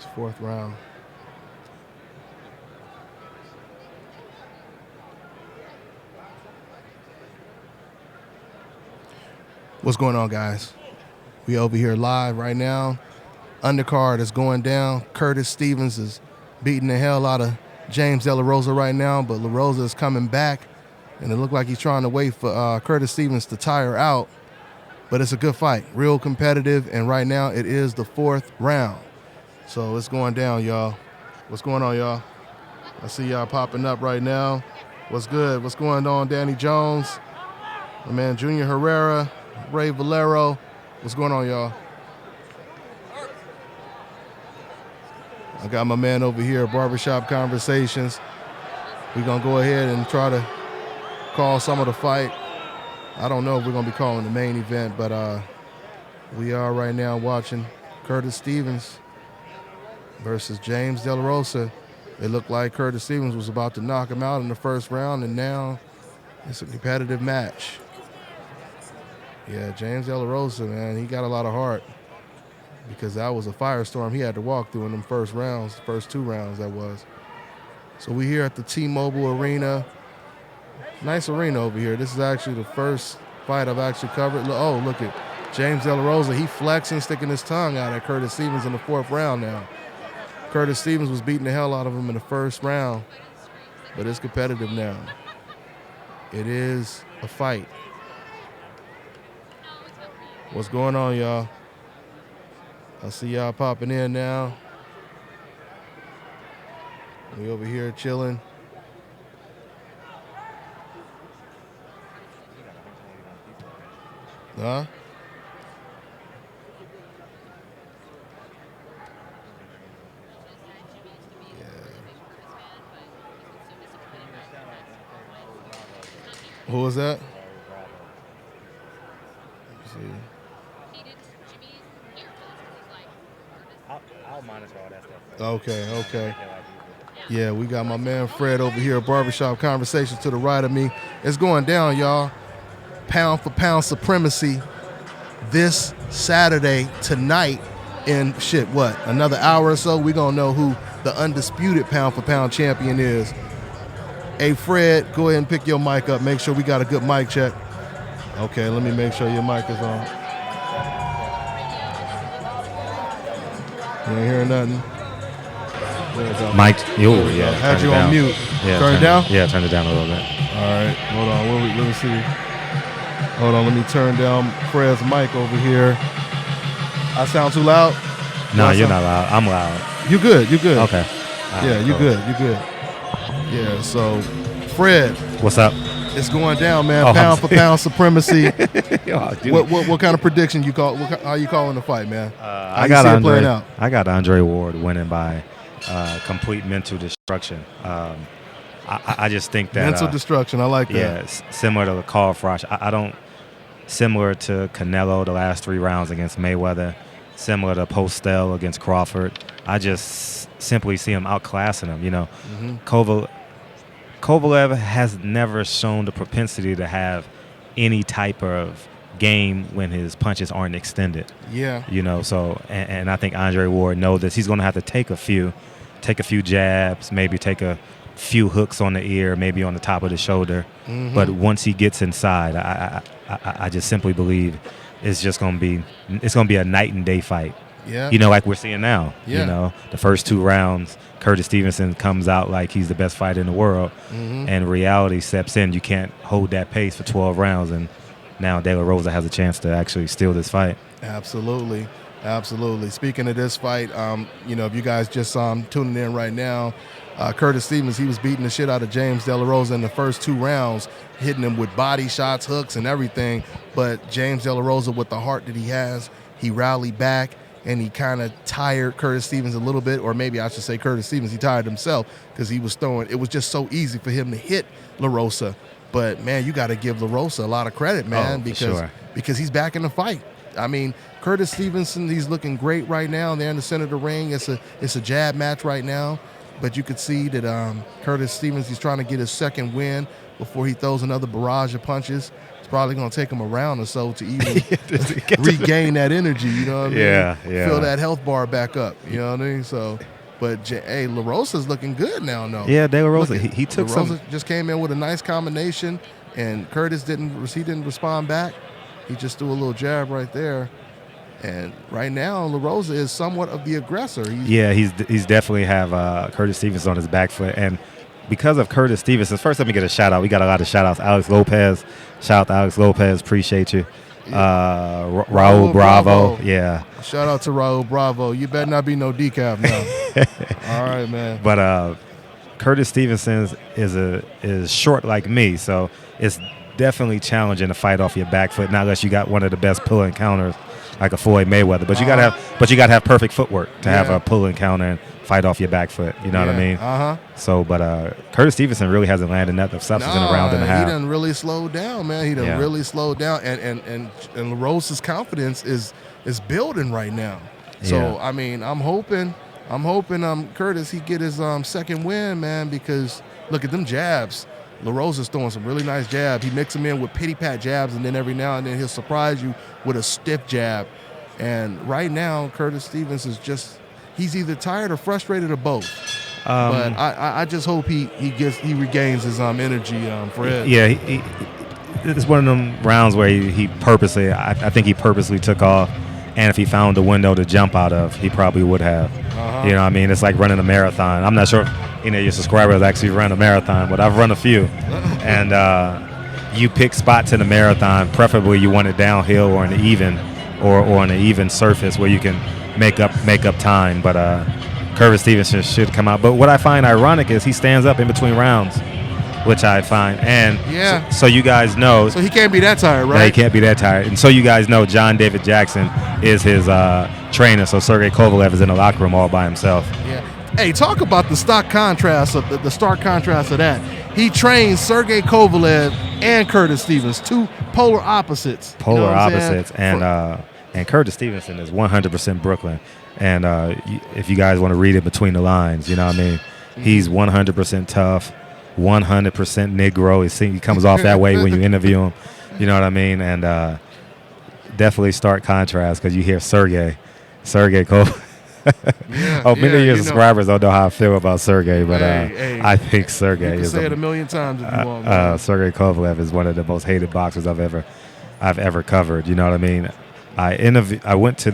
It's fourth round. What's going on, guys? We over here live right now. Undercard is going down. Curtis Stevens is beating the hell out of James Larosa right now, but Larosa is coming back, and it looked like he's trying to wait for Curtis Stevens to tire out. But it's a good fight, real competitive, and right now it is the fourth round. So it's going down, y'all. What's going on, y'all? I see y'all popping up right now. What's good? What's going on, Danny Jones? My man Junior Herrera, Ray Valero. What's going on, y'all? I got my man over here, Barbershop Conversations. We're going to go ahead and try to call some of the fight. I don't know if we're going to be calling the main event, but we are right now watching Curtis Stevens versus James Larosa. It looked like Curtis Stevens was about to knock him out in the first round, and now it's a competitive match. Yeah, James Larosa, man, he got a lot of heart because that was a firestorm he had to walk through in them first rounds, first two rounds that was. So we here at the T-Mobile Arena. Nice arena over here. This is actually the first fight I've actually covered. Oh, look at James Larosa. He flexing, sticking his tongue out at Curtis Stevens in the fourth round now. Curtis Stevens was beating the hell out of him in the first round, but it's competitive now. It is a fight. What's going on, y'all? I see y'all popping in now. We over here chilling. Huh? Yeah. Who was that? Let's see. I'll monitor all that stuff. Okay. Yeah, we got my man Fred over here, Barbershop Conversations to the right of me. It's going down, y'all. Pound for pound supremacy this Saturday, tonight, in another hour or so, we're going to know who the undisputed pound for pound champion is. Hey, Fred, go ahead and pick your mic up. Make sure we got a good mic check. Okay, let me make sure your mic is on. You ain't hearing nothing? Mike, yeah. Had you on mute. Yeah, turn it down? Yeah, turn it down a little bit. All right, hold on. Let me see. Hold on, let me turn down Fred's mic over here. I sound too loud? No, you're not loud. I'm loud. You good. Okay. Yeah, you good. Yeah, so Fred. What's up? It's going down, man. Pound for pound supremacy. What kind of prediction you call? How you calling the fight, man? I got Andre Ward winning by complete mental destruction. I just think that mental destruction. I like that. Yeah, similar to the Carl Froch. I don't. Similar to Canelo the last 3 rounds against Mayweather. Similar to Postel against Crawford. I just simply see him outclassing him. You know, Kovalev has never shown the propensity to have any type of game when his punches aren't extended. Yeah. You know, so and I think Andre Ward knows this. He's going to have to take a few jabs, maybe take a few hooks on the ear, maybe on the top of the shoulder. Mm-hmm. But once he gets inside, I just simply believe it's going to be a night and day fight. Yeah. You know, like we're seeing now. Yeah. You know, the first 2 rounds, Curtis Stevenson comes out like he's the best fighter in the world, and reality steps in. You can't hold that pace for 12 rounds, and now De La Rosa has a chance to actually steal this fight. Absolutely. Speaking of this fight, if you guys just saw him tuning in right now, Curtis Stevens, he was beating the shit out of James De La Rosa in the first 2 rounds, hitting him with body shots, hooks, and everything. But James De La Rosa, with the heart that he has, he rallied back, and he kind of tired Curtis Stevens a little bit, or maybe I should say Curtis Stevens, he tired himself because he was throwing. It was just so easy for him to hit Larosa. But, man, you got to give Larosa a lot of credit, man, because he's back in the fight. I mean, Curtis Stevenson, he's looking great right now. They're in the center of the ring. It's a jab match right now. But you could see that Curtis Stevens, he's trying to get his second win before he throws another barrage of punches. He's probably going to take him a round or so to even regain that energy, you know what I mean? Yeah. Fill that health bar back up, you know what I mean? So, but, hey, Larosa's looking good now, though. Yeah, De La Rosa, he took Larosa just came in with a nice combination, and Curtis didn't respond back. He just threw a little jab right there. And right now, Larosa is somewhat of the aggressor. He's definitely have Curtis Stevenson on his back foot. And because of Curtis Stevenson, first let me get a shout-out. We got a lot of shout-outs. Alex Lopez. Shout out to Alex Lopez. Appreciate you. Raul Bravo. Yeah. Shout out to Raul Bravo. You better not be no decaf now. All right, man. But Curtis Stevenson is short like me, so it's definitely challenging to fight off your back foot, not unless you got one of the best pull-in counters like a Floyd Mayweather. But you gotta have perfect footwork to have a pull-in counter and fight off your back foot. You know what I mean? So, but Curtis Stevenson really hasn't landed enough of substance in a round and a half. He done really slowed down, man. He done really slowed down, and Larosa's confidence is building right now. So I mean, I'm hoping Curtis he get his second win, man, because look at them jabs. LaRosa's throwing some really nice jabs. He mixes them in with pity-pat jabs, and then every now and then he'll surprise you with a stiff jab. And right now, Curtis Stevens is he's either tired or frustrated or both. But I just hope he regains his energy for it. Yeah, it's one of them rounds where he purposely, I think he purposely took off. And if he found a window to jump out of, he probably would have. You know what I mean? It's like running a marathon. I'm not sure your subscribers actually run a marathon, but I've run a few. And you pick spots in a marathon, preferably you want it downhill or on an even surface where you can make up time. But Curtis Stevenson should come out. But what I find ironic is he stands up in between rounds, which I find. And so you guys know. So he can't be that tired, right? No, he can't be that tired. And so you guys know John David Jackson is his trainer. So Sergey Kovalev is in the locker room all by himself. Yeah. Hey, talk about the stark contrast of that. He trains Sergey Kovalev and Curtis Stevens, two polar opposites. And Curtis Stevenson is 100% Brooklyn. And if you guys want to read it between the lines, you know what I mean? He's 100% tough. 100% Negro. He comes off that way when you interview him. You know what I mean? And definitely stark contrast because you hear Sergey Cole. Many of your subscribers don't know how I feel about Sergey, but I think Sergey is. You can say it a million times if you want. Sergey Kovalev is one of the most hated boxers I've ever covered. You know what I mean? I went to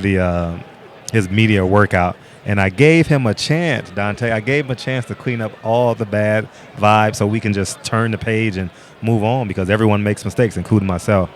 his media workout. And I gave him a chance, Dante. I gave him a chance to clean up all the bad vibes so we can just turn the page and move on because everyone makes mistakes, including myself.